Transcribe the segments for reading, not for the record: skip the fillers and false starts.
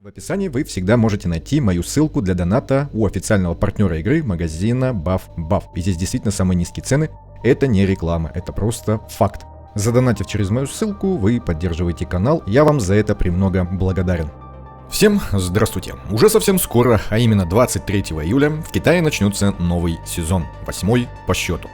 В описании вы всегда можете найти мою ссылку для доната у официального партнера игры магазина BuffBuff. И здесь действительно самые низкие цены. Это не реклама, это просто факт. Задонатив через мою ссылку, вы поддерживаете канал. Я вам за это премного благодарен. Всем здравствуйте. Уже совсем скоро, а именно 23 июля, в Китае начнется новый сезон, 8-й по счету.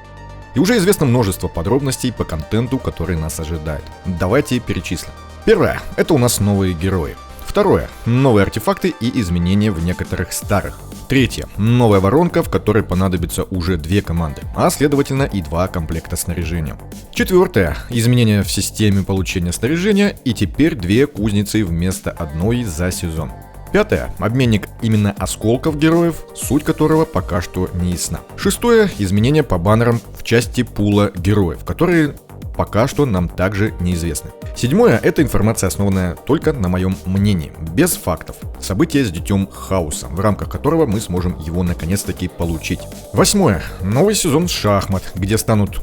И уже известно множество подробностей по контенту, который нас ожидает. Давайте перечислим. Первое – это у нас новые герои. Второе – новые артефакты и изменения в некоторых старых. Третье – новая воронка, в которой понадобится уже 2 команды, а следовательно и 2 комплекта снаряжения. Четвертое – изменения в системе получения снаряжения и теперь 2 кузницы вместо одной за сезон. Пятое – обменник именно осколков героев, суть которого пока что не ясна. Шестое – изменения по баннерам в части пула героев, которые пока что нам также неизвестны. Седьмое – это информация, основанная только на моем мнении, без фактов. События с Детем Хаоса, в рамках которого мы сможем его наконец-таки получить. Восьмое – новый сезон шахмат, где станут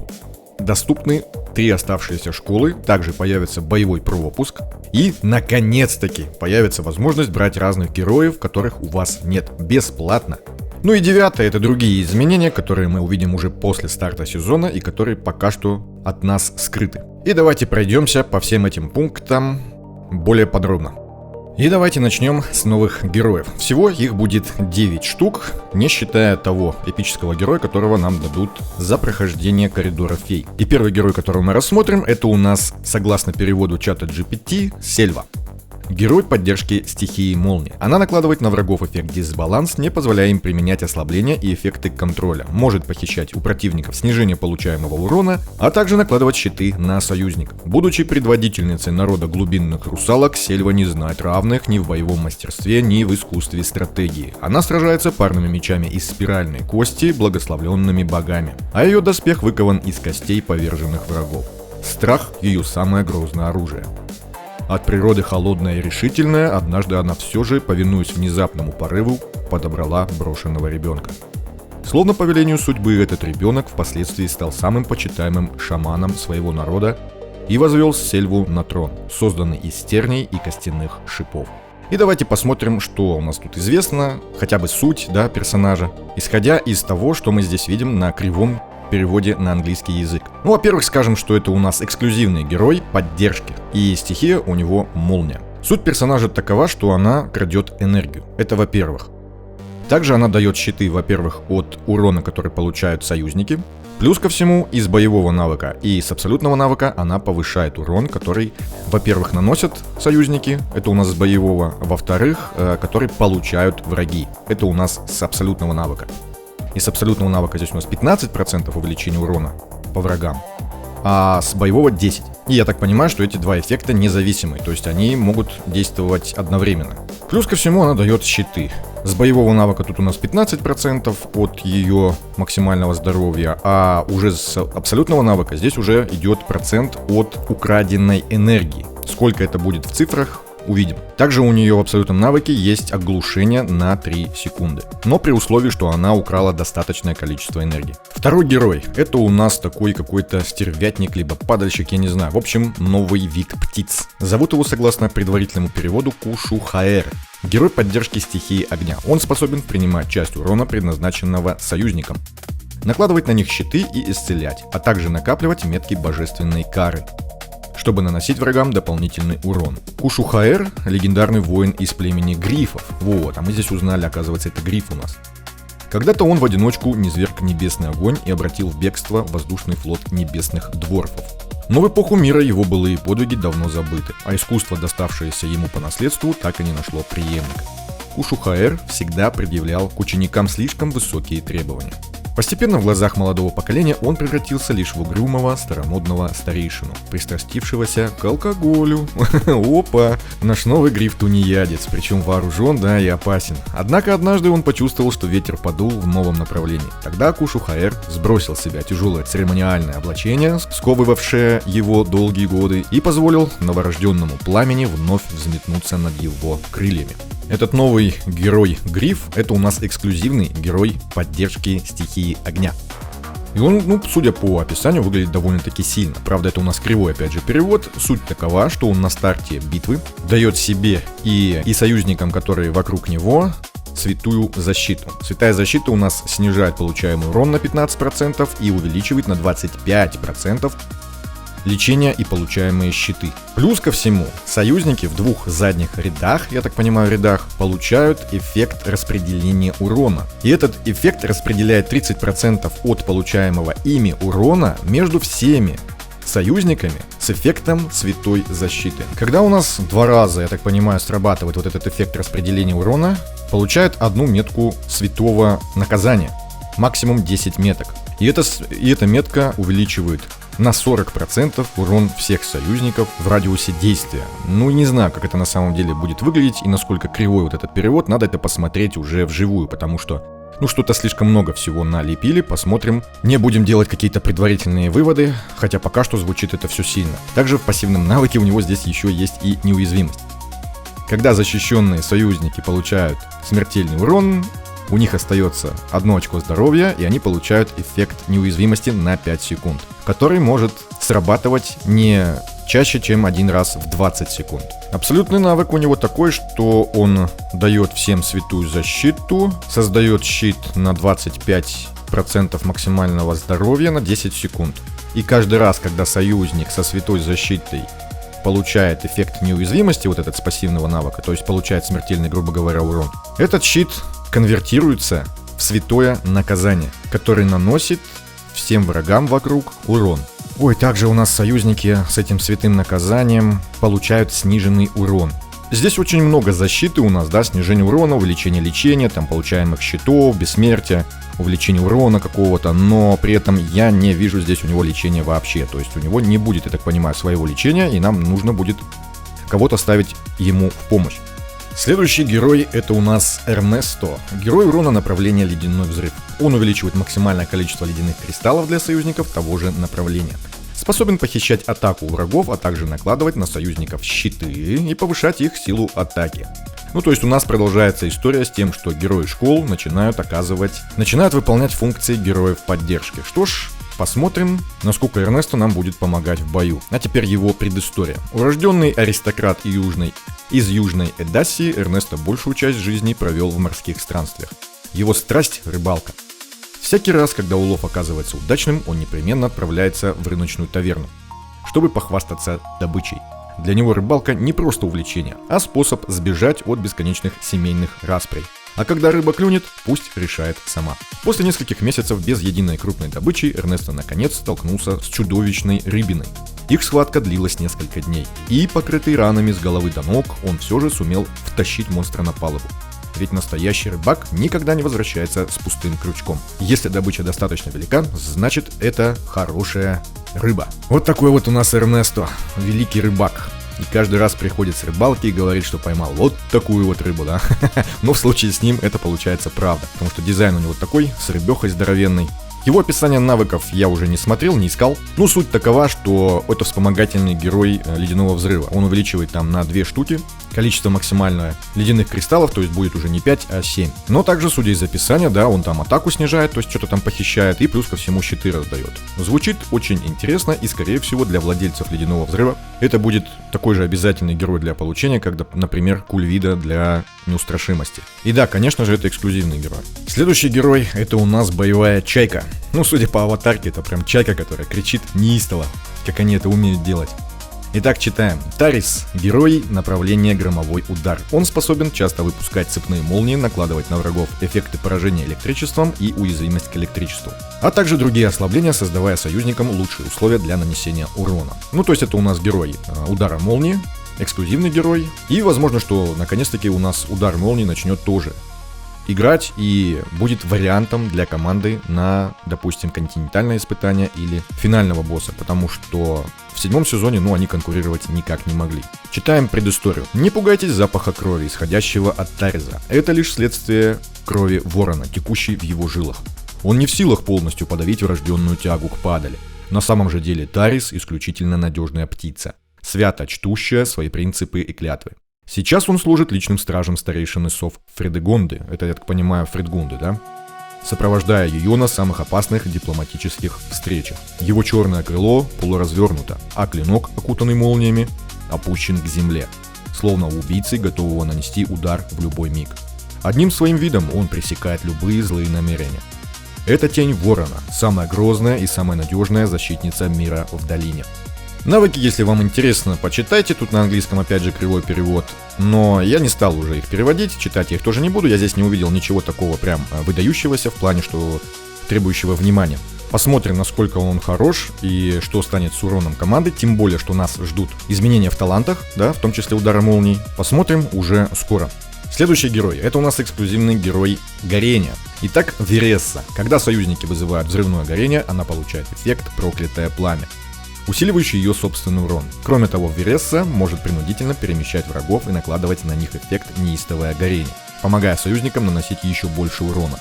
доступны 3 оставшиеся школы, также появится боевой пропуск. И, наконец-таки, появится возможность брать разных героев, которых у вас нет, бесплатно. Ну и девятое – это другие изменения, которые мы увидим уже после старта сезона и которые пока что от нас скрыты. И давайте пройдемся по всем этим пунктам более подробно. И давайте начнем с новых героев. Всего их будет 9 штук, не считая того эпического героя, которого нам дадут за прохождение коридора фей. И первый герой, которого мы рассмотрим, это у нас, согласно переводу чата GPT, Сельва. Герой поддержки стихии молнии. Она накладывает на врагов эффект дисбаланс, не позволяя им применять ослабления и эффекты контроля. Может похищать у противников снижение получаемого урона, а также накладывать щиты на союзников. Будучи предводительницей народа глубинных русалок, Сельва не знает равных ни в боевом мастерстве, ни в искусстве стратегии. Она сражается парными мечами из спиральной кости, благословленными богами. А ее доспех выкован из костей поверженных врагов. Страх – ее самое грозное оружие. От природы холодная и решительная, однажды она все же, повинуясь внезапному порыву, подобрала брошенного ребенка. Словно по велению судьбы, этот ребенок впоследствии стал самым почитаемым шаманом своего народа и возвел Сельву на трон, созданный из терней и костяных шипов. И давайте посмотрим, что у нас тут известно, хотя бы суть, персонажа, исходя из того, что мы здесь видим на кривом переводе на английский язык. Ну, во-первых, скажем, что это у нас эксклюзивный герой поддержки, и стихия у него молния. Суть персонажа такова, что она крадет энергию. Это во-первых. Также она дает щиты, во-первых, от урона, который получают союзники. Плюс ко всему, из боевого навыка и с абсолютного навыка она повышает урон, который, во-первых, наносят союзники, это у нас с боевого, во-вторых, который получают враги, это у нас с абсолютного навыка. И с абсолютного навыка здесь у нас 15% увеличения урона по врагам, а с боевого 10%. И я так понимаю, что эти 2 эффекта независимые, то есть они могут действовать одновременно. Плюс ко всему она дает щиты. С боевого навыка тут у нас 15% от ее максимального здоровья, а уже с абсолютного навыка здесь уже идет процент от украденной энергии. Сколько это будет в цифрах, увидим. Также у нее в абсолютном навыке есть оглушение на 3 секунды. Но при условии, что она украла достаточное количество энергии. Второй герой. Это у нас такой какой-то стервятник, либо падальщик, я не знаю. В общем, новый вид птиц. Зовут его, согласно предварительному переводу, Кушухаэр. Герой поддержки стихии огня. Он способен принимать часть урона, предназначенного союзникам, накладывать на них щиты и исцелять, а также накапливать метки божественной кары, чтобы наносить врагам дополнительный урон. Кушухаэр – легендарный воин из племени грифов. Вот, а мы здесь узнали, оказывается, это гриф у нас. Когда-то он в одиночку низверг небесный огонь и обратил в бегство воздушный флот небесных дворфов. Но в эпоху мира его былые подвиги давно забыты, а искусство, доставшееся ему по наследству, так и не нашло преемника. Кушухаэр всегда предъявлял к ученикам слишком высокие требования. Постепенно в глазах молодого поколения он превратился лишь в угрюмого старомодного старейшину, пристрастившегося к алкоголю. Опа! Наш новый гриф-тунеядец, причем вооружен, и опасен. Однако однажды он почувствовал, что ветер подул в новом направлении. Тогда Кушухаэр сбросил с себя тяжелое церемониальное облачение, сковывавшее его долгие годы, и позволил новорожденному пламени вновь взметнуться над его крыльями. Этот новый герой Гриф — это у нас эксклюзивный герой поддержки стихии огня. И он, судя по описанию, выглядит довольно-таки сильно. Правда, это у нас кривой, опять же, перевод. Суть такова, что он на старте битвы дает себе и союзникам, которые вокруг него, святую защиту. Святая защита у нас снижает получаемый урон на 15% и увеличивает на 25% лечение и получаемые щиты. Плюс ко всему, союзники в двух задних рядах, я так понимаю, получают эффект распределения урона. И этот эффект распределяет 30% от получаемого ими урона между всеми союзниками с эффектом святой защиты. Когда у нас 2 раза, я так понимаю, срабатывает вот этот эффект распределения урона, получает одну метку святого наказания. Максимум 10 меток. И эта метка увеличивает на 40% урон всех союзников в радиусе действия. Не знаю, как это на самом деле будет выглядеть и насколько кривой вот этот перевод, надо это посмотреть уже вживую, потому что, что-то слишком много всего налепили, посмотрим. Не будем делать какие-то предварительные выводы, хотя пока что звучит это все сильно. Также в пассивном навыке у него здесь еще есть и неуязвимость. Когда защищенные союзники получают смертельный урон, у них остается 1 очко здоровья, и они получают эффект неуязвимости на 5 секунд, который может срабатывать не чаще, чем 1 раз в 20 секунд. Абсолютный навык у него такой, что он дает всем святую защиту, создает щит на 25% максимального здоровья на 10 секунд. И каждый раз, когда союзник со святой защитой получает эффект неуязвимости, вот этот с пассивного навыка, то есть получает смертельный, грубо говоря, урон, этот щит конвертируется в святое наказание, который наносит всем врагам вокруг урон. Также у нас союзники с этим святым наказанием получают сниженный урон. Здесь очень много защиты у нас, снижение урона, увеличение лечения, получаемых щитов, бессмертия, увеличение урона какого-то, но при этом я не вижу здесь у него лечения вообще. То есть у него не будет, я так понимаю, своего лечения, и нам нужно будет кого-то ставить ему в помощь. Следующий герой — это у нас Эрнесто. Герой урона направления Ледяной взрыв. Он увеличивает максимальное количество ледяных кристаллов для союзников того же направления. Способен похищать атаку врагов, а также накладывать на союзников щиты и повышать их силу атаки. То есть у нас продолжается история с тем, что герои школ начинают выполнять функции героев поддержки. Что ж, посмотрим, насколько Эрнесто нам будет помогать в бою. А теперь его предыстория. Урожденный аристократ из Южной Эдассии, Эрнесто большую часть жизни провел в морских странствиях. Его страсть – рыбалка. Всякий раз, когда улов оказывается удачным, он непременно отправляется в рыночную таверну, чтобы похвастаться добычей. Для него рыбалка не просто увлечение, а способ сбежать от бесконечных семейных расприй. А когда рыба клюнет, пусть решает сама. После нескольких месяцев без единой крупной добычи Эрнесто наконец столкнулся с чудовищной рыбиной. Их схватка длилась несколько дней, и, покрытый ранами с головы до ног, он все же сумел втащить монстра на палубу. Ведь настоящий рыбак никогда не возвращается с пустым крючком. Если добыча достаточно велика, значит это хорошая рыба. Вот такой вот у нас Эрнесто, великий рыбак. И каждый раз приходит с рыбалки и говорит, что поймал вот такую вот рыбу, да? Но в случае с ним это получается правда, потому что дизайн у него такой, с рыбехой здоровенной. Его описание навыков я уже не смотрел, не искал. Суть такова, что это вспомогательный герой Ледяного взрыва. Он увеличивает на 2 штуки количество максимальное ледяных кристаллов, то есть будет уже не 5, а 7. Но также, судя из описания, он атаку снижает, то есть что-то там похищает, и плюс ко всему щиты раздает. Звучит очень интересно, и скорее всего для владельцев Ледяного взрыва это будет такой же обязательный герой для получения, как, например, Кульвида для неустрашимости. И да, конечно же, это эксклюзивный герой. Следующий герой — это у нас боевая чайка. Судя по аватарке, это прям чайка, которая кричит неистово, как они это умеют делать. Итак, читаем. Тарис – герой направления громовой удар. Он способен часто выпускать цепные молнии, накладывать на врагов эффекты поражения электричеством и уязвимость к электричеству, а также другие ослабления, создавая союзникам лучшие условия для нанесения урона. То есть это у нас герой удара молнии, эксклюзивный герой, и возможно, что наконец-таки у нас удар молнии начнет тоже играть и будет вариантом для команды на, допустим, континентальное испытание или финального босса, потому что в 7 сезоне, они конкурировать никак не могли. Читаем предысторию. Не пугайтесь запаха крови, исходящего от Тариза. Это лишь следствие крови ворона, текущей в его жилах. Он не в силах полностью подавить врожденную тягу к падали. На самом же деле Тарис исключительно надежная птица, свято чтущая свои принципы и клятвы. Сейчас он служит личным стражем старейшины сов Фредегонды. Это, я так понимаю, Фредгунды, да? сопровождая ее на самых опасных дипломатических встречах. Его черное крыло полуразвернуто, а клинок, окутанный молниями, опущен к земле, словно у убийцы, готового нанести удар в любой миг. Одним своим видом он пресекает любые злые намерения. Это тень Ворона, самая грозная и самая надежная защитница мира в долине. Навыки, если вам интересно, почитайте, тут на английском опять же кривой перевод, но я не стал уже их переводить, читать я их тоже не буду, я здесь не увидел ничего такого прям выдающегося в плане, что требующего внимания. Посмотрим, насколько он хорош и что станет с уроном команды, тем более, что нас ждут изменения в талантах, да, в том числе удары молний. Посмотрим уже скоро. Следующий герой, это у нас эксклюзивный герой горения. Итак, Вересса. Когда союзники вызывают взрывное горение, она получает эффект «Проклятое пламя», усиливающий ее собственный урон. Кроме того, Вересса может принудительно перемещать врагов и накладывать на них эффект «Неистовое горение», помогая союзникам наносить еще больше урона.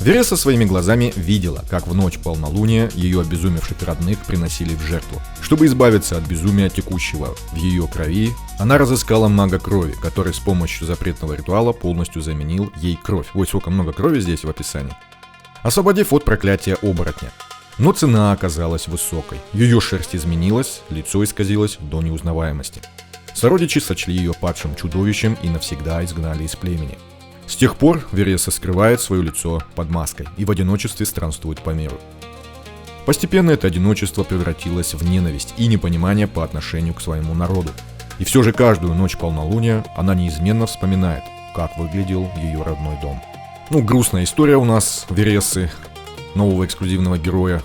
Вересса своими глазами видела, как в ночь полнолуния ее обезумевших родных приносили в жертву. Чтобы избавиться от безумия текущего в ее крови, она разыскала мага крови, который с помощью запретного ритуала полностью заменил ей кровь. Ой, сколько много крови здесь в описании. Освободив от проклятия оборотня. Но цена оказалась высокой. Ее шерсть изменилась, лицо исказилось до неузнаваемости. Сородичи сочли ее падшим чудовищем и навсегда изгнали из племени. С тех пор Вересса скрывает свое лицо под маской и в одиночестве странствует по миру. Постепенно это одиночество превратилось в ненависть и непонимание по отношению к своему народу. И все же каждую ночь полнолуния она неизменно вспоминает, как выглядел ее родной дом. Грустная история у нас Верессы, нового эксклюзивного героя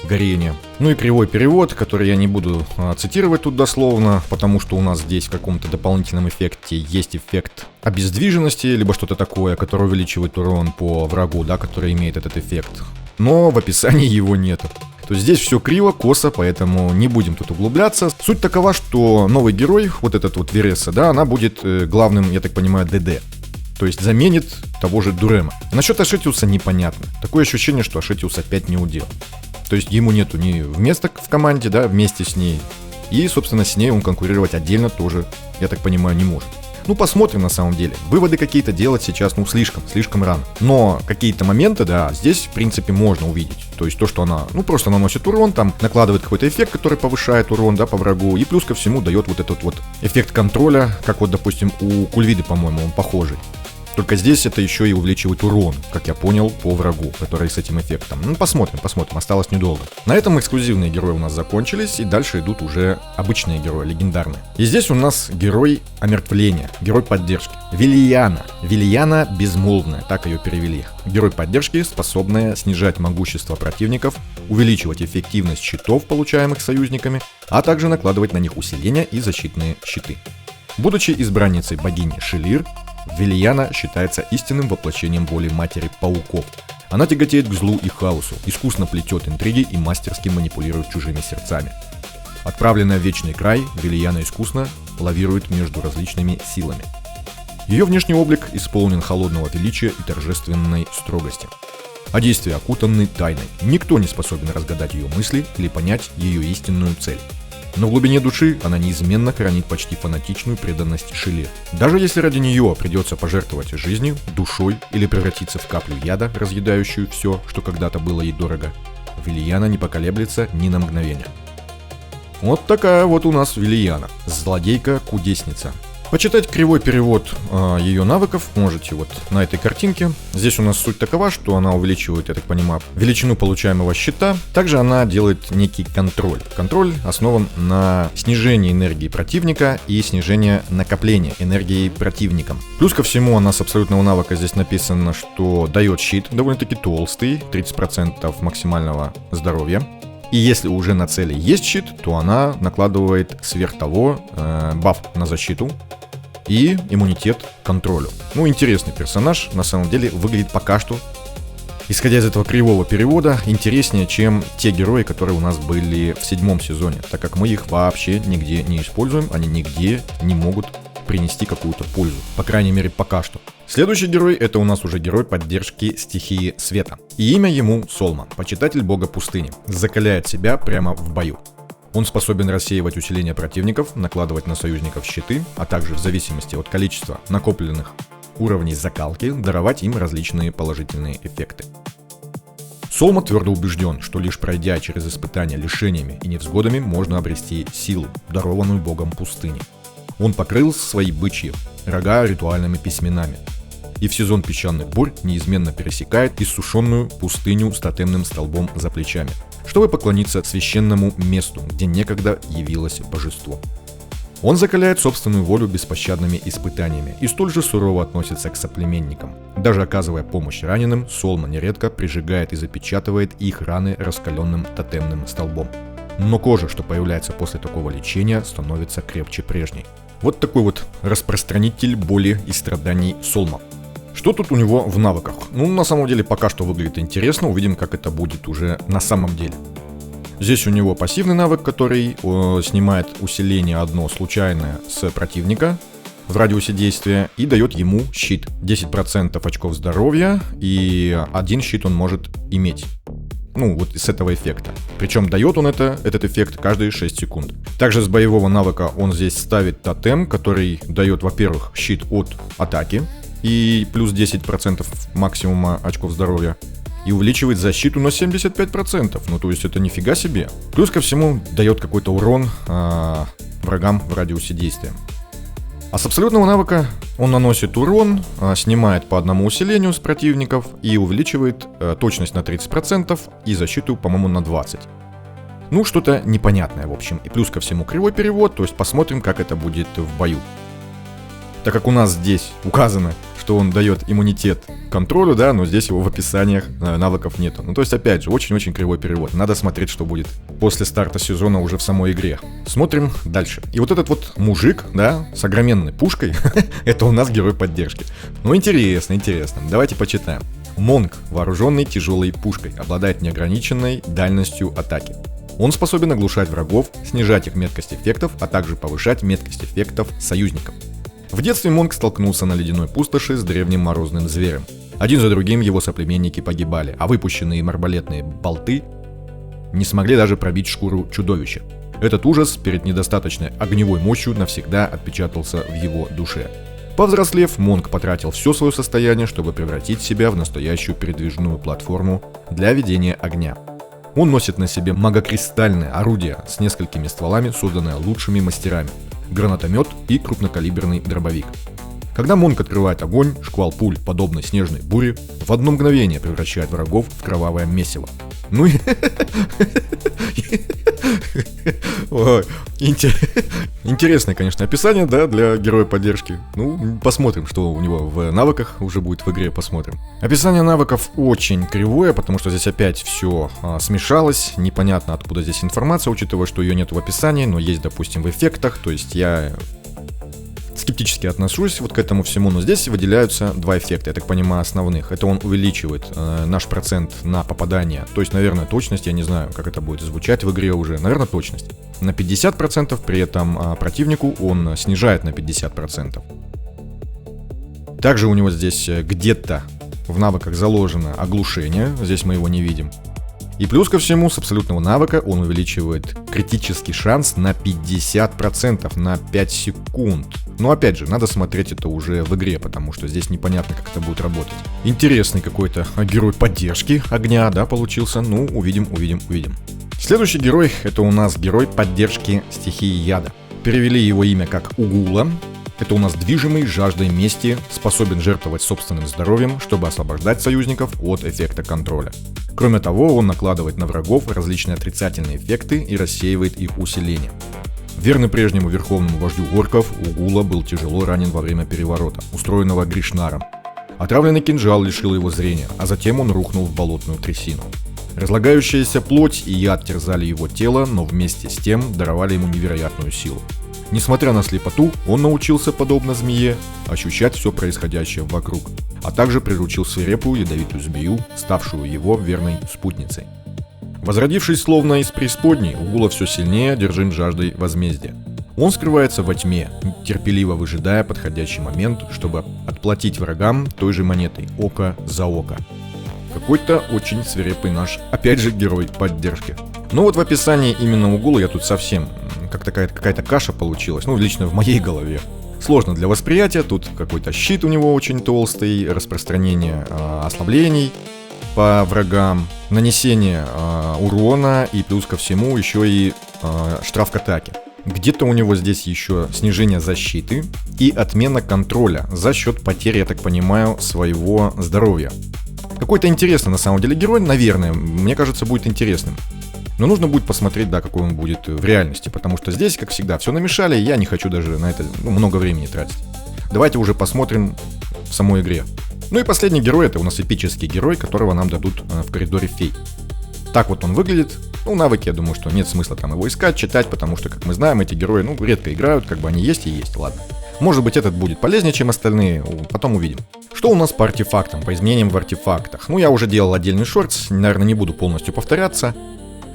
горения. И кривой перевод, который я не буду цитировать тут дословно, потому что у нас здесь в каком-то дополнительном эффекте есть эффект обездвиженности, либо что-то такое, которое увеличивает урон по врагу, да, который имеет этот эффект. Но в описании его нету. То есть здесь все криво, косо, поэтому не будем тут углубляться. Суть такова, что новый герой, вот этот вот Вересса, да, она будет главным, я так понимаю, ДД. То есть заменит того же Дурема. Насчет Ашетиуса непонятно. Такое ощущение, что Ашетиус опять не удел. То есть ему нету ни места в команде, да, вместе с ней. И, собственно, с ней он конкурировать отдельно тоже, я так понимаю, не может. Посмотрим на самом деле. Выводы какие-то делать сейчас, слишком рано. Но какие-то моменты, да, здесь, в принципе, можно увидеть. То есть то, что она, просто наносит урон, там, накладывает какой-то эффект, который повышает урон, да, по врагу. И плюс ко всему дает вот этот вот эффект контроля, как вот, допустим, у Кульвиды, по-моему, он похожий. Только здесь это еще и увеличивает урон, как я понял, по врагу, который с этим эффектом. Посмотрим, осталось недолго. На этом эксклюзивные герои у нас закончились, и дальше идут уже обычные герои, легендарные. И здесь у нас герой омертвления, герой поддержки. Вилияна. Вилияна безмолвная, так ее перевели. Герой поддержки, способная снижать могущество противников, увеличивать эффективность щитов, получаемых союзниками, а также накладывать на них усиления и защитные щиты. Будучи избранницей богини Шелир, Вилияна считается истинным воплощением воли матери пауков. Она тяготеет к злу и хаосу, искусно плетет интриги и мастерски манипулирует чужими сердцами. Отправленная в Вечный Край, Вилияна искусно лавирует между различными силами. Ее внешний облик исполнен холодного величия и торжественной строгости. А действия окутаны тайной. Никто не способен разгадать ее мысли или понять ее истинную цель. Но в глубине души она неизменно хранит почти фанатичную преданность Шелир. Даже если ради нее придется пожертвовать жизнью, душой или превратиться в каплю яда, разъедающую все, что когда-то было ей дорого, Вилияна не поколеблется ни на мгновение. Вот такая вот у нас Вилияна, злодейка-кудесница. Почитать кривой перевод ее навыков можете вот на этой картинке. Здесь у нас суть такова, что она увеличивает, я так понимаю, величину получаемого щита. Также она делает некий контроль. Контроль основан на снижении энергии противника и снижении накопления энергии противником. Плюс ко всему она с абсолютного навыка здесь написано, что дает щит довольно-таки толстый, 30% максимального здоровья. И если уже на цели есть щит, то она накладывает сверх того баф на защиту и иммунитет к контролю. Интересный персонаж, на самом деле выглядит пока что, исходя из этого кривого перевода, интереснее, чем те герои, которые у нас были в 7 сезоне, так как мы их вообще нигде не используем, они нигде не могут принести какую-то пользу, по крайней мере пока что. Следующий герой — это у нас уже герой поддержки стихии света. И имя ему Солма, почитатель бога пустыни, закаляет себя прямо в бою. Он способен рассеивать усиления противников, накладывать на союзников щиты, а также в зависимости от количества накопленных уровней закалки даровать им различные положительные эффекты. Солма твердо убежден, что лишь пройдя через испытания лишениями и невзгодами можно обрести силу, дарованную богом пустыни. Он покрыл свои бычьи рога ритуальными письменами, и в сезон песчаных бурь неизменно пересекает иссушенную пустыню с тотемным столбом за плечами, чтобы поклониться священному месту, где некогда явилось божество. Он закаляет собственную волю беспощадными испытаниями и столь же сурово относится к соплеменникам. Даже оказывая помощь раненым, Солма нередко прижигает и запечатывает их раны раскаленным тотемным столбом. Но кожа, что появляется после такого лечения, становится крепче прежней. Вот такой вот распространитель боли и страданий Солма. Что тут у него в навыках? Ну, на самом деле, пока что выглядит интересно, увидим, как это будет уже на самом деле. Здесь у него пассивный навык, который снимает усиление одно случайное с противника в радиусе действия и дает ему щит. 10% очков здоровья и один щит он может иметь. Ну, вот с этого эффекта. Причем дает он этот эффект каждые 6 секунд. Также с боевого навыка он здесь ставит тотем, который дает, во-первых, щит от атаки и плюс 10% максимума очков здоровья. И увеличивает защиту на 75%. Ну, то есть это нифига себе. Плюс ко всему дает какой-то урон врагам в радиусе действия. А с абсолютного навыка он наносит урон, снимает по одному усилению с противников и увеличивает точность на 30% и защиту, по-моему, на 20%. Ну, что-то непонятное, в общем. И плюс ко всему кривой перевод, то есть посмотрим, как это будет в бою. Так как у нас здесь указано, что он дает иммунитет к контролю, да, но здесь его в описаниях навыков нету. Ну, то есть, опять же, очень-очень кривой перевод. Надо смотреть, что будет после старта сезона уже в самой игре. Смотрим дальше. И вот этот вот мужик, да, с огроменной пушкой, это у нас герой поддержки. Ну, интересно. Давайте почитаем. Монг, вооруженный тяжелой пушкой, обладает неограниченной дальностью атаки. Он способен оглушать врагов, снижать их меткость эффектов, а также повышать меткость эффектов союзников. В детстве Монг столкнулся на ледяной пустоши с древним морозным зверем. Один за другим его соплеменники погибали, а выпущенные им арбалетные болты не смогли даже пробить шкуру чудовища. Этот ужас перед недостаточной огневой мощью навсегда отпечатался в его душе. Повзрослев, Монг потратил все свое состояние, чтобы превратить себя в настоящую передвижную платформу для ведения огня. Он носит на себе многокристальное орудие с несколькими стволами, созданное лучшими мастерами, гранатомет и крупнокалиберный дробовик. Когда Монг открывает огонь, шквал пуль, подобный снежной буре, в одно мгновение превращает врагов в кровавое месиво. Ну и... Интересное, конечно, описание, да, для героя поддержки. Ну, посмотрим, что у него в навыках уже будет в игре, посмотрим. Описание навыков очень кривое, потому что здесь опять все смешалось. Непонятно, откуда здесь информация, учитывая, что ее нет в описании, но есть, допустим, в эффектах. То есть я скептически отношусь вот к этому всему, но здесь выделяются два эффекта, я так понимаю, основных. Это он увеличивает наш процент на попадание, то есть, наверное, точность, я не знаю, как это будет звучать в игре уже, наверное, точность. На 50%, при этом противнику он снижает на 50%. Также у него здесь где-то в навыках заложено оглушение, здесь мы его не видим. И плюс ко всему, с абсолютного навыка он увеличивает критический шанс на 50% на 5 секунд. Но опять же, надо смотреть это уже в игре, потому что здесь непонятно, как это будет работать. Интересный какой-то герой поддержки огня, да, получился. Ну, увидим. Следующий герой — это у нас герой поддержки стихии яда. Перевели его имя как Угула. Это у нас движимый жаждой мести, способен жертвовать собственным здоровьем, чтобы освобождать союзников от эффекта контроля. Кроме того, он накладывает на врагов различные отрицательные эффекты и рассеивает их усиление. Верный прежнему верховному вождю орков, Угула был тяжело ранен во время переворота, устроенного Гришнаром. Отравленный кинжал лишил его зрения, а затем он рухнул в болотную трясину. Разлагающаяся плоть и яд терзали его тело, но вместе с тем даровали ему невероятную силу. Несмотря на слепоту, он научился, подобно змее, ощущать все происходящее вокруг, а также приручил свирепую ядовитую змею, ставшую его верной спутницей. Возродившись словно из преисподней, Угула все сильнее одержим жаждой возмездия. Он скрывается во тьме, терпеливо выжидая подходящий момент, чтобы отплатить врагам той же монетой, око за око. Какой-то очень свирепый наш, опять же, герой поддержки. Но вот в описании именно Угула я тут совсем... какая-то каша получилась, ну, лично в моей голове. Сложно для восприятия, тут какой-то щит у него очень толстый, распространение ослаблений по врагам, нанесение урона и плюс ко всему еще и штраф к атаке. Где-то у него здесь еще снижение защиты и отмена контроля за счет потери, я так понимаю, своего здоровья. Какой-то интересный на самом деле герой, наверное, мне кажется, будет интересным. Но нужно будет посмотреть, да, какой он будет в реальности, потому что здесь, как всегда, все намешали, и я не хочу даже на это много времени тратить. Давайте уже посмотрим в самой игре. Ну и последний герой, это у нас эпический герой, которого нам дадут в коридоре фей. Так вот он выглядит. Ну, навыки, я думаю, что нет смысла там его искать, читать, потому что, как мы знаем, эти герои, редко играют, как бы они есть и есть, ладно. Может быть, этот будет полезнее, чем остальные, потом увидим. Что у нас по артефактам, по изменениям в артефактах? Ну, я уже делал отдельный шортс, наверное, не буду полностью повторяться.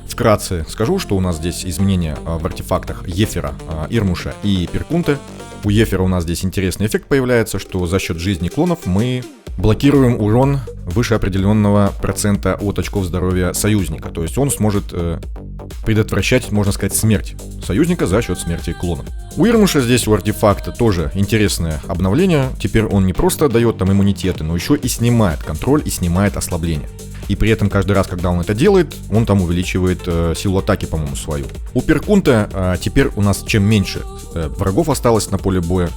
Вкратце скажу, что у нас здесь изменения в артефактах Ефера, Ирмуша и Перкунте. У Ефера у нас здесь интересный эффект появляется, что за счет жизни клонов мы блокируем урон выше определенного процента от очков здоровья союзника. То есть он сможет предотвращать, можно сказать, смерть союзника за счет смерти клонов. У Ирмуша здесь у артефакта тоже интересное обновление. Теперь он не просто дает там иммунитеты, но еще и снимает контроль и снимает ослабление. И при этом каждый раз, когда он это делает, он там увеличивает силу атаки, по-моему, свою. У Перкунта теперь у нас чем меньше врагов осталось на поле боя,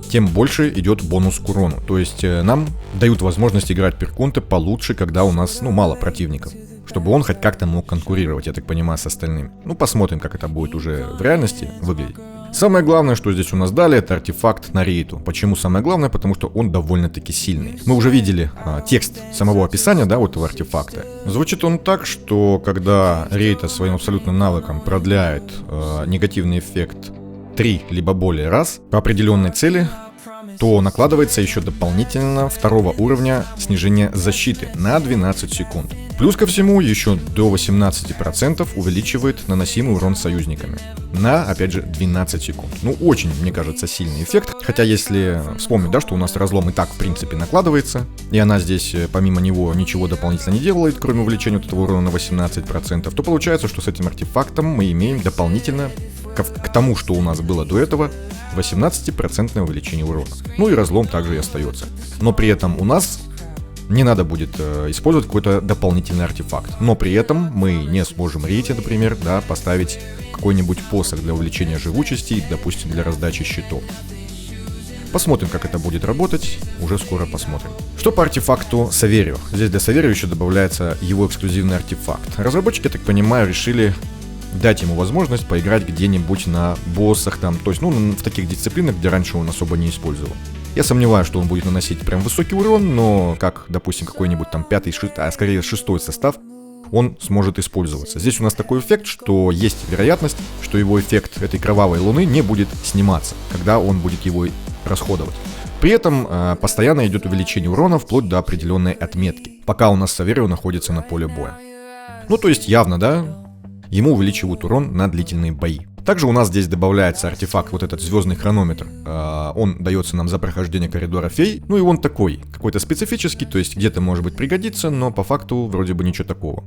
тем больше идет бонус к урону. То есть нам дают возможность играть Перкунта получше, когда у нас, мало противников. Чтобы он хоть как-то мог конкурировать, я так понимаю, с остальными. Посмотрим, как это будет уже в реальности выглядеть. Самое главное, что здесь у нас дали, это артефакт на рейту. Почему самое главное? Потому что он довольно-таки сильный. Мы уже видели текст самого описания, да, вот этого артефакта. Звучит он так, что когда рейта своим абсолютным навыком продляет негативный эффект 3 либо более раз по определенной цели, то накладывается еще дополнительно 2 уровня снижение защиты на 12 секунд. Плюс ко всему еще до 18% увеличивает наносимый урон союзниками на, опять же, 12 секунд. Очень, мне кажется, сильный эффект. Хотя если вспомнить, да, что у нас разлом и так, в принципе, накладывается, и она здесь, помимо него, ничего дополнительно не делает, кроме увеличения вот этого урона на 18%, то получается, что с этим артефактом мы имеем дополнительно к тому, что у нас было до этого, 18% увеличение урона. И разлом также и остается. Но при этом у нас не надо будет использовать какой-то дополнительный артефакт. Но при этом мы не сможем рейте, например, да, поставить какой-нибудь посох для увеличения живучести, допустим, для раздачи щитов. Посмотрим, как это будет работать, уже скоро посмотрим. Что по артефакту Саверио? Здесь для Саверио еще добавляется его эксклюзивный артефакт. Разработчики, я так понимаю, решили дать ему возможность поиграть где-нибудь на боссах, там, то есть, в таких дисциплинах, где раньше он особо не использовал. Я сомневаюсь, что он будет наносить прям высокий урон, но как, допустим, какой-нибудь там 5-й, а скорее 6-й состав, он сможет использоваться. Здесь у нас такой эффект, что есть вероятность, что его эффект этой кровавой луны не будет сниматься, когда он будет его расходовать. При этом постоянно идет увеличение урона вплоть до определенной отметки, пока у нас Саверио находится на поле боя. То есть явно, да, ему увеличивают урон на длительные бои. Также у нас здесь добавляется артефакт, вот этот звездный хронометр. Он дается нам за прохождение коридора фей. И он такой, какой-то специфический, то есть где-то может быть пригодится, но по факту вроде бы ничего такого.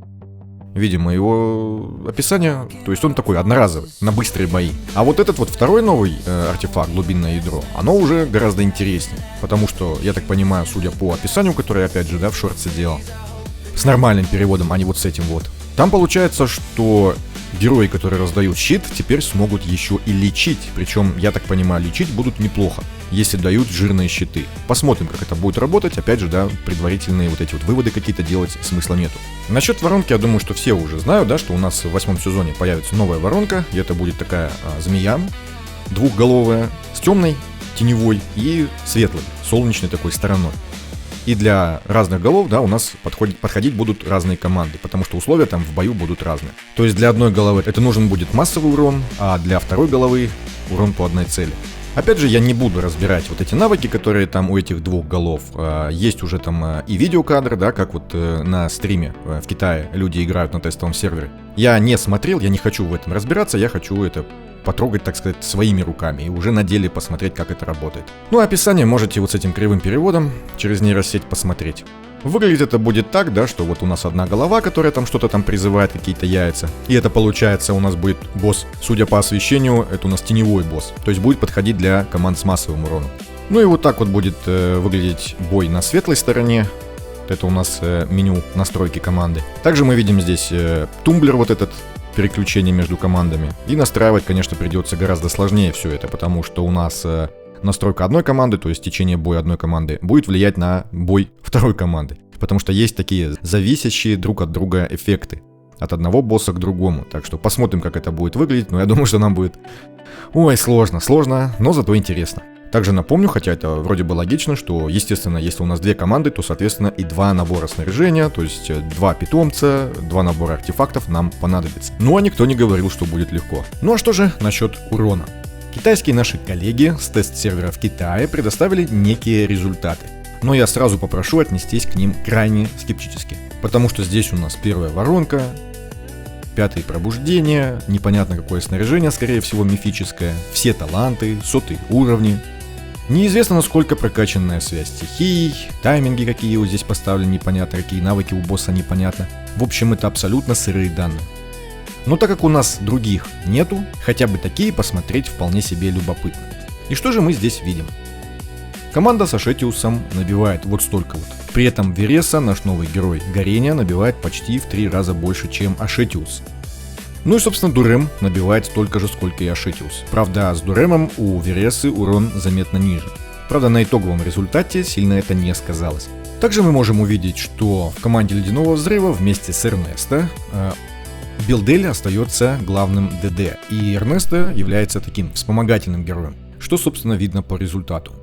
Видимо, его описание, то есть он такой одноразовый, на быстрые бои. А вот этот вот второй новый артефакт, глубинное ядро, оно уже гораздо интереснее. Потому что, я так понимаю, судя по описанию, которое я опять же, да, в шортсе делал, с нормальным переводом, а не вот с этим вот. Там получается, что герои, которые раздают щит, теперь смогут еще и лечить. Причем, я так понимаю, лечить будут неплохо, если дают жирные щиты. Посмотрим, как это будет работать. Опять же, да, предварительные вот эти вот выводы какие-то делать смысла нету. Насчет воронки, я думаю, что все уже знают, да, что у нас в 8 сезоне появится новая воронка. И это будет такая змея двухголовая, с темной, теневой и светлой, солнечной такой стороной. И для разных голов, да, у нас подходить будут разные команды, потому что условия там в бою будут разные. То есть для одной головы это нужен будет массовый урон, а для второй головы урон по одной цели. Опять же, я не буду разбирать вот эти навыки, которые там у этих двух голов. Есть уже там и видеокадры, да, как вот на стриме в Китае люди играют на тестовом сервере. Я не смотрел, я не хочу в этом разбираться, я хочу это потрогать, так сказать, своими руками и уже на деле посмотреть, как это работает. Ну а описание можете вот с этим кривым переводом через нейросеть посмотреть. Выглядит это будет так, да, что вот у нас одна голова, которая там что-то там призывает, какие-то яйца. И это получается у нас будет босс, судя по освещению, это у нас теневой босс. То есть будет подходить для команд с массовым уроном. Ну и вот так вот будет выглядеть бой на светлой стороне. Это у нас меню настройки команды. Также мы видим здесь тумблер вот этот, переключение между командами. И настраивать, конечно, придется гораздо сложнее все это, потому что у нас настройка одной команды, то есть течение боя одной команды, будет влиять на бой второй команды. Потому что есть такие зависящие друг от друга эффекты. От одного босса к другому. Так что посмотрим, как это будет выглядеть. Но я думаю, что нам будет... Ой, сложно, но зато интересно. Также напомню, хотя это вроде бы логично, что, естественно, если у нас две команды, то, соответственно, и два набора снаряжения, то есть два питомца, два набора артефактов нам понадобится. Ну а никто не говорил, что будет легко. Ну а что же насчет урона? Китайские наши коллеги с тест-сервера в Китае предоставили некие результаты. Но я сразу попрошу отнестись к ним крайне скептически. Потому что здесь у нас первая воронка, пятое пробуждение, непонятно какое снаряжение, скорее всего мифическое, все таланты, 100-е уровни. Неизвестно, насколько прокачанная связь стихий, тайминги какие вот здесь поставлены непонятно, какие навыки у босса непонятно. В общем, это абсолютно сырые данные. Но так как у нас других нету, хотя бы такие посмотреть вполне себе любопытно. И что же мы здесь видим? Команда с Ашетиусом набивает вот столько вот. При этом Вереса, наш новый герой горения, набивает почти в 3 раза больше, чем Ашетиус. Ну и, собственно, Дурем набивает столько же, сколько и Ашетиус. Правда, с Дуремом у Вересы урон заметно ниже. Правда, на итоговом результате сильно это не сказалось. Также мы можем увидеть, что в команде Ледяного Взрыва вместе с Эрнесто Билдель остается главным ДД, и Эрнесто является таким вспомогательным героем, что, собственно, видно по результату.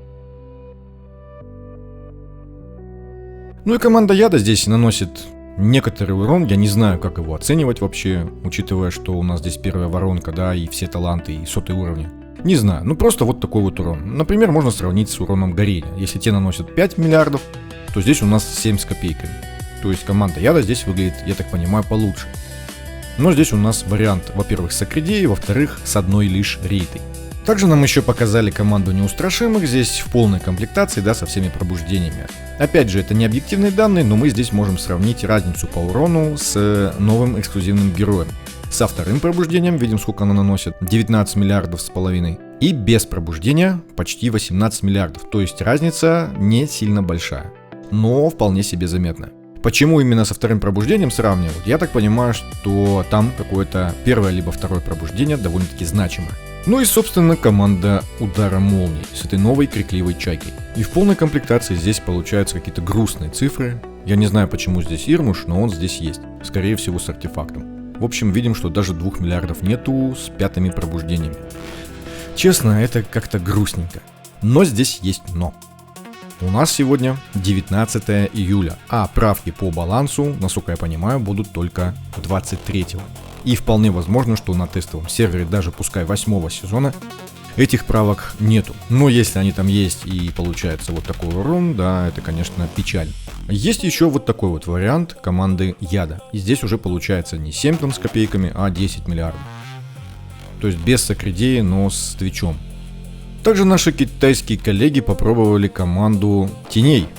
Ну и команда Яда здесь наносит некоторый урон, я не знаю, как его оценивать вообще, учитывая, что у нас здесь первая воронка, да, и все таланты, и 100-е уровни. Не знаю, ну просто вот такой вот урон. Например, можно сравнить с уроном горения. Если те наносят 5 миллиардов, то здесь у нас 7 с копейками. То есть команда Яда здесь выглядит, я так понимаю, получше. Но здесь у нас вариант, во-первых, с Акридией, во-вторых, с одной лишь рейтой. Также нам еще показали команду неустрашимых, здесь в полной комплектации, да, со всеми пробуждениями. Опять же, это не объективные данные, но мы здесь можем сравнить разницу по урону с новым эксклюзивным героем. Со вторым пробуждением, видим, сколько оно наносит, 19 миллиардов с половиной. И без пробуждения почти 18 миллиардов, то есть разница не сильно большая, но вполне себе заметная. Почему именно со вторым пробуждением сравнивают? Я так понимаю, что там какое-то первое либо второе пробуждение довольно-таки значимое. Ну и, собственно, команда Удара Молнии с этой новой крикливой чайкой. И в полной комплектации здесь получаются какие-то грустные цифры. Я не знаю, почему здесь Ирмуш, но он здесь есть. Скорее всего, с артефактом. В общем, видим, что даже 2 миллиардов нету с 5-ми пробуждениями. Честно, это как-то грустненько. Но здесь есть но. У нас сегодня 19 июля, а правки по балансу, насколько я понимаю, будут только 23-го. И вполне возможно, что на тестовом сервере, даже пускай 8-го сезона, этих правок нету. Но если они там есть и получается вот такой урон, да, это, конечно, печаль. Есть еще вот такой вот вариант команды Яда. И здесь уже получается не 7 там с копейками, а 10 миллиардов. То есть без Сакридеи, но с Твичом. Также наши китайские коллеги попробовали команду Теней.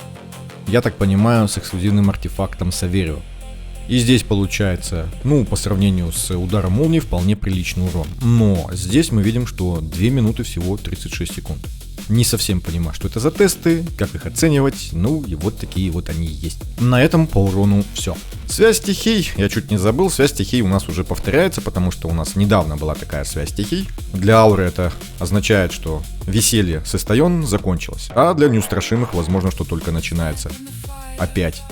Я так понимаю, с эксклюзивным артефактом Саверио. И здесь получается, ну, по сравнению с ударом молнии, вполне приличный урон. Но здесь мы видим, что 2 минуты всего 36 секунд. Не совсем понимаю, что это за тесты, как их оценивать, ну и вот такие вот они и есть. На этом по урону все. Связь стихий, я чуть не забыл, связь стихий у нас уже повторяется, потому что у нас недавно была такая связь стихий. Для ауры это означает, что веселье с Эстайон закончилось, а для неустрашимых возможно, что только начинается. Опять.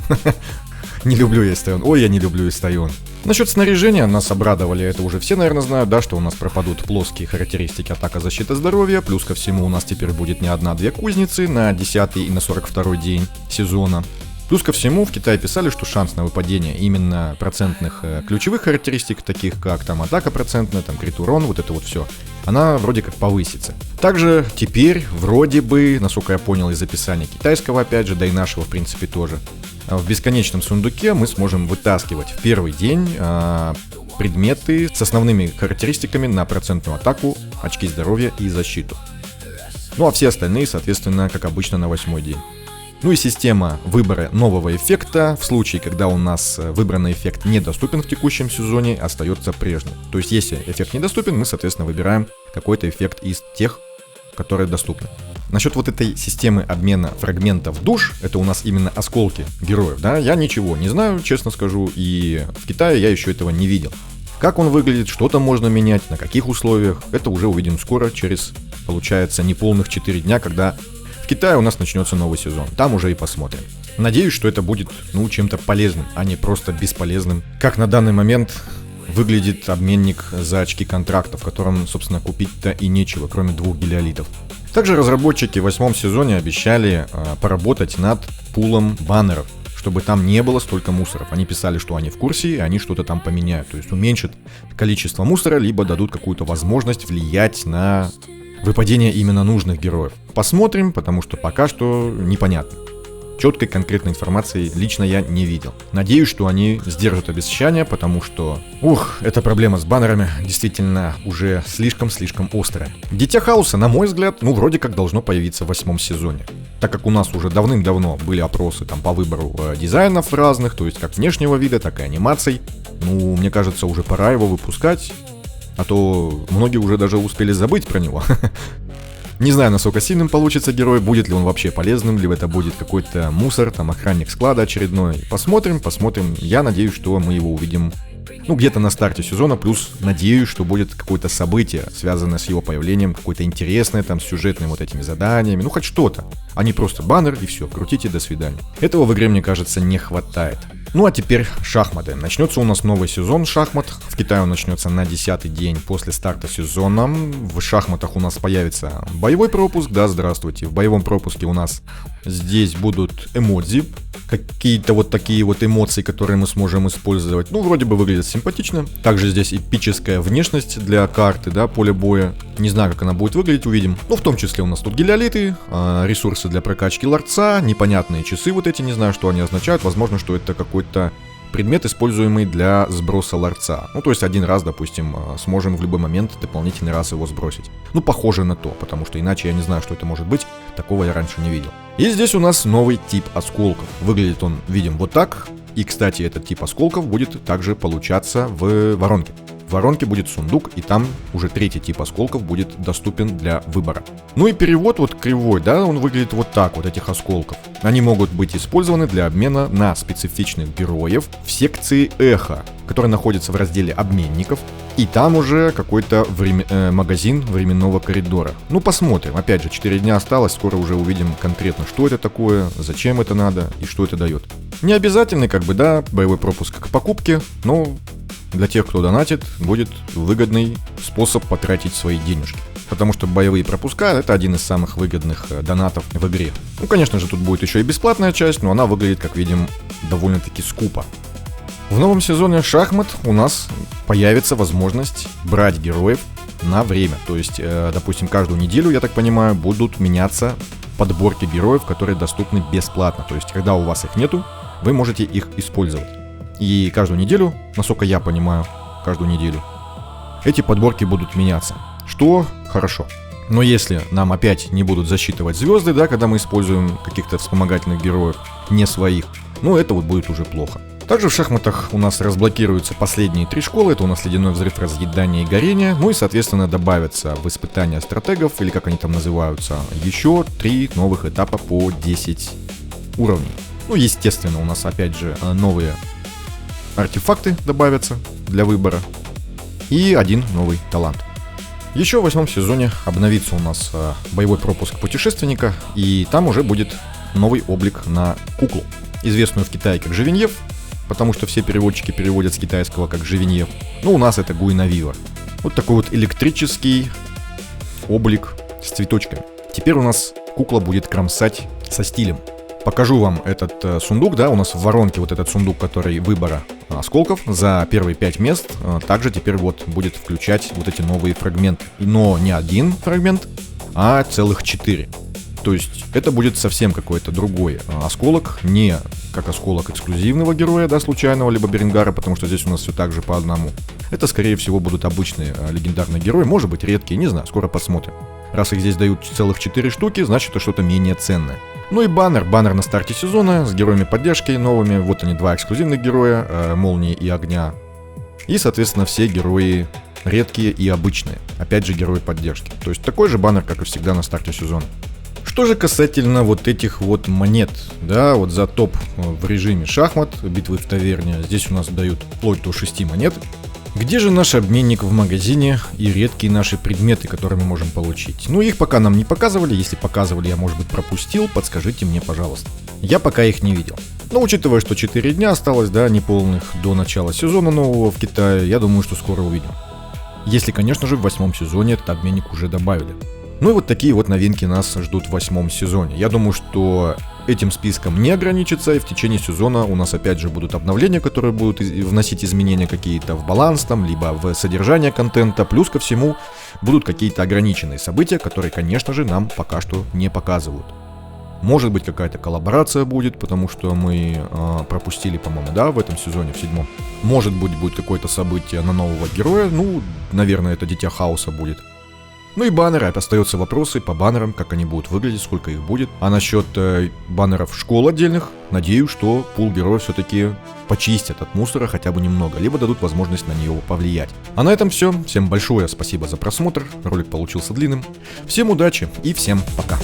Не люблю я Эстайон. Ой, я не люблю Эстайон. Насчет снаряжения нас обрадовали, это уже все, наверное, знают, да, что у нас пропадут плоские характеристики атака, защита, здоровья. Плюс ко всему у нас теперь будет не одна-две кузницы на 10-й и на 42-й день сезона. Плюс ко всему в Китае писали, что шанс на выпадение именно процентных ключевых характеристик, таких как там атака процентная, там крит урон, вот это вот все, она вроде как повысится. Также теперь вроде бы, насколько я понял из описания китайского опять же, да и нашего в принципе тоже, в бесконечном сундуке мы сможем вытаскивать в первый день предметы с основными характеристиками на процентную атаку, очки здоровья и защиту. Ну а все остальные, соответственно, как обычно, на 8-й день. Ну и система выбора нового эффекта в случае, когда у нас выбранный эффект недоступен в текущем сезоне, остается прежней. То есть если эффект недоступен, мы, соответственно, выбираем какой-то эффект из тех, которые доступны. Насчет вот этой системы обмена фрагментов душ, это у нас именно осколки героев, да, я ничего не знаю, честно скажу, и в Китае я еще этого не видел. Как он выглядит, что там можно менять, на каких условиях, это уже увидим скоро, через, получается, неполных 4 дня, когда в Китае у нас начнется новый сезон. Там уже и посмотрим. Надеюсь, что это будет, чем-то полезным, а не просто бесполезным. Как на данный момент выглядит обменник за очки контракта, в котором, собственно, купить-то и нечего, кроме 2 гелиолитов. Также разработчики в 8-м сезоне обещали поработать над пулом баннеров, чтобы там не было столько мусоров. Они писали, что они в курсе, и они что-то там поменяют. То есть уменьшат количество мусора, либо дадут какую-то возможность влиять на выпадение именно нужных героев. Посмотрим, потому что пока что непонятно. Четкой конкретной информации лично я не видел. Надеюсь, что они сдержат обещания, потому что, эта проблема с баннерами действительно уже слишком-слишком острая. Дитя Хаоса, на мой взгляд, вроде как должно появиться в 8-м сезоне. Так как у нас уже давным-давно были опросы там по выбору дизайнов разных, то есть как внешнего вида, так и анимаций. Мне кажется, уже пора его выпускать, а то многие уже даже успели забыть про него. Не знаю, насколько сильным получится герой, будет ли он вообще полезным, либо это будет какой-то мусор, там охранник склада очередной. Посмотрим. Я надеюсь, что мы его увидим, где-то на старте сезона, плюс надеюсь, что будет какое-то событие, связанное с его появлением, какое-то интересное, там, с сюжетными вот этими заданиями, хоть что-то, а не просто баннер и все, крутите, до свидания. Этого в игре, мне кажется, не хватает. А теперь шахматы. Начнется у нас новый сезон шахмат. В Китае он начнется на 10-й день после старта сезона. В шахматах у нас появится боевой пропуск. Да, здравствуйте. В боевом пропуске у нас здесь будут эмодзи. Какие-то вот такие вот эмоции, которые мы сможем использовать. Вроде бы выглядит симпатично. Также здесь эпическая внешность для карты, да, поля боя. Не знаю, как она будет выглядеть, увидим. В том числе у нас тут гелиолиты, ресурсы для прокачки ларца, непонятные часы вот эти, не знаю, что они означают. Возможно, что это какой-то предмет, используемый для сброса ларца. То есть один раз, допустим, сможем в любой момент дополнительный раз его сбросить. Похоже на то, потому что иначе я не знаю, что это может быть. Такого я раньше не видел. И здесь у нас новый тип осколков. Выглядит он, видим, вот так. И, кстати, этот тип осколков будет также получаться в воронке. В воронке будет сундук, и там уже 3-й тип осколков будет доступен для выбора. И перевод вот кривой, да, он выглядит вот так, вот этих осколков. Они могут быть использованы для обмена на специфичных героев в секции эхо, который находится в разделе обменников. И там уже какой-то магазин временного коридора. Посмотрим. Опять же, 4 дня осталось, скоро уже увидим конкретно, что это такое, зачем это надо и что это дает. Не обязательный, боевой пропуск к покупке, но для тех, кто донатит, будет выгодный способ потратить свои денежки. Потому что боевые пропуска — это один из самых выгодных донатов в игре. Конечно же, тут будет еще и бесплатная часть, но она выглядит, как видим, довольно-таки скупо. В новом сезоне шахмат у нас появится возможность брать героев на время. То есть, допустим, каждую неделю, я так понимаю, будут меняться подборки героев, которые доступны бесплатно. То есть, когда у вас их нету, вы можете их использовать. И каждую неделю, насколько я понимаю, каждую неделю эти подборки будут меняться, что хорошо. Но если нам опять не будут засчитывать звезды, да, когда мы используем каких-то вспомогательных героев, не своих, это вот будет уже плохо. Также в шахматах у нас разблокируются последние 3 школы, это у нас ледяной взрыв, разъедание и горение, и, соответственно, добавятся в испытания стратегов, или как они там называются, еще 3 новых этапа по 10 уровней. Естественно, у нас опять же новые артефакты добавятся для выбора и 1 новый талант. Еще в 8-м сезоне обновится у нас боевой пропуск путешественника, и там уже будет новый облик на куклу, известную в Китае как Живиньев, потому что все переводчики переводят с китайского как Живиньев, у нас это Гуинавива. Вот такой вот электрический облик с цветочками. Теперь у нас кукла будет кромсать со стилем. Покажу вам этот сундук, да, у нас в воронке вот этот сундук, который выбора осколков за первые 5 мест, также теперь вот будет включать вот эти новые фрагменты. Но не один фрагмент, а целых 4. То есть это будет совсем какой-то другой осколок, не как осколок эксклюзивного героя, да, случайного, либо Беренгара, потому что здесь у нас все так же по одному. Это, скорее всего, будут обычные легендарные герои, может быть, редкие, не знаю, скоро посмотрим. Раз их здесь дают целых 4 штуки, значит, это что-то менее ценное. Ну и баннер на старте сезона с героями поддержки новыми. Вот они, 2 эксклюзивных героя, Молнии и Огня. И, соответственно, все герои редкие и обычные. Опять же, герои поддержки. То есть такой же баннер, как и всегда на старте сезона. Что же касательно вот этих вот монет, да, вот за топ в режиме шахмат, битвы в таверне, здесь у нас дают вплоть до 6 монет. Где же наш обменник в магазине и редкие наши предметы, которые мы можем получить? Ну, их пока нам не показывали, если показывали, я, может быть, пропустил, подскажите мне, пожалуйста. Я пока их не видел. Но учитывая, что 4 дня осталось, да, неполных до начала сезона нового в Китае, я думаю, что скоро увидим. Если, конечно же, в 8 сезоне этот обменник уже добавили. Ну и вот такие вот новинки нас ждут в 8 сезоне. Я думаю, что этим списком не ограничится, и в течение сезона у нас опять же будут обновления, которые будут вносить изменения какие-то в баланс там, либо в содержание контента. Плюс ко всему будут какие-то ограниченные события, которые, конечно же, нам пока что не показывают. Может быть, какая-то коллаборация будет, потому что мы пропустили, по-моему, да, в этом сезоне, в 7. Может быть, будет какое-то событие на нового героя, ну, наверное, это Дитя Хаоса будет. Ну и баннеры, остаются вопросы по баннерам, как они будут выглядеть, сколько их будет. А насчет баннеров школ отдельных, надеюсь, что пул героев все-таки почистят от мусора хотя бы немного, либо дадут возможность на него повлиять. А на этом все. Всем большое спасибо за просмотр, ролик получился длинным. Всем удачи и всем пока.